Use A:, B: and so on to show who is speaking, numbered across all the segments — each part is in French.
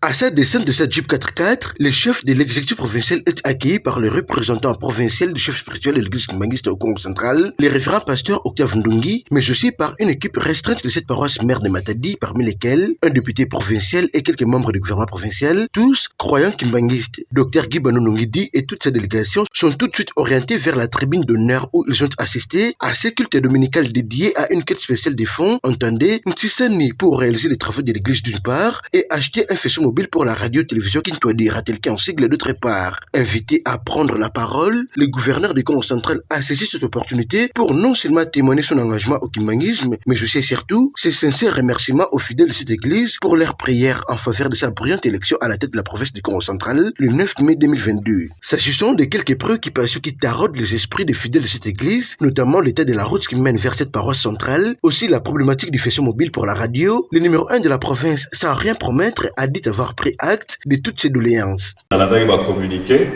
A: À sa descente de sa Jeep 4x4, le chef de l'exécutif provincial est accueilli par le représentant provincial du chef spirituel de l'église kimbangiste au Congo central, le révérend pasteur Octave Ndungi, mais aussi par une équipe restreinte de cette paroisse mère de Matadi, parmi lesquels un député provincial et quelques membres du gouvernement provincial, tous croyants kimbangistes. Dr Guy Banonongidi et toute sa délégation sont tout de suite orientés vers la tribune d'honneur où ils ont assisté à ce culte dominical dédié à une quête spéciale des fonds, entendez, Ntsisani pour réaliser les travaux de l'église d'une part et acheter un faisceau mobile pour la radio-télévision Kintwadi Ratelke en sigle d'autre part. Invité à prendre la parole, le gouverneur du Congo central a saisi cette opportunité pour non seulement témoigner son engagement au kimbangisme, mais aussi et surtout ses sincères remerciements aux fidèles de cette église pour leur prière en faveur de sa brillante élection à la tête de la province du Congo central le 9 mai 2022. S'agissant de quelques préoccupations qui taraudent les esprits des fidèles de cette église, notamment l'état de la route qui mène vers cette paroisse centrale, aussi la problématique du faisceau mobile pour la radio, le numéro 1 de la province, sans rien promettre, a dit avoir pris acte de toutes ces doléances.
B: Il va communiquer.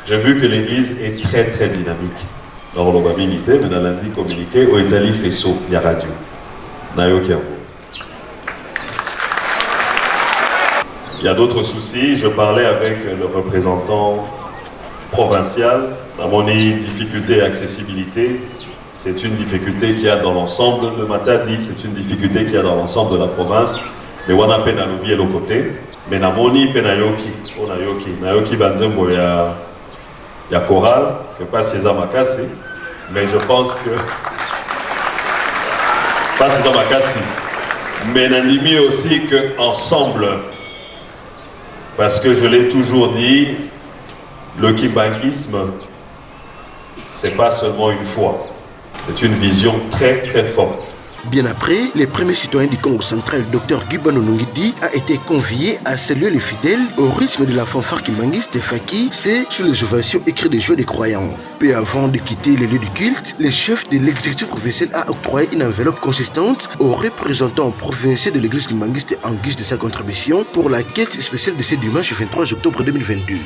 B: J'ai vu que l'église est très très dynamique. Alors on va militer, mais dans lundi communiqué, au Italie faisceau, il y a radio. Il y a d'autres soucis. Je parlais avec le représentant provincial. Dans mon difficulté et accessibilité, c'est une difficulté qu'il y a dans l'ensemble de Matadi, c'est une difficulté qu'il y a dans l'ensemble de la province. Mais on a peine à l'oublier le côté. Mais namoni penayoki, onayoki, nayoki banzembo ya choral, que pas César Makassi. Mais je pense que pas César Makassi. Mais n'animi aussi que ensemble. Parce que je l'ai toujours dit, le kimbangisme, c'est pas seulement une foi. C'est une vision très très forte.
A: Bien après, les premiers citoyens du Congo central, Dr Guy Banonongidi, a été convié à saluer les fidèles au rythme de la fanfare kimbangiste Faki, c'est sur les ovations écrites des joies des croyants. Peu avant de quitter les lieux du culte, le chef de l'exécutif provincial a octroyé une enveloppe consistante aux représentants provinciaux de l'église kimbangiste en guise de sa contribution pour la quête spéciale de ce dimanche 23 octobre 2022.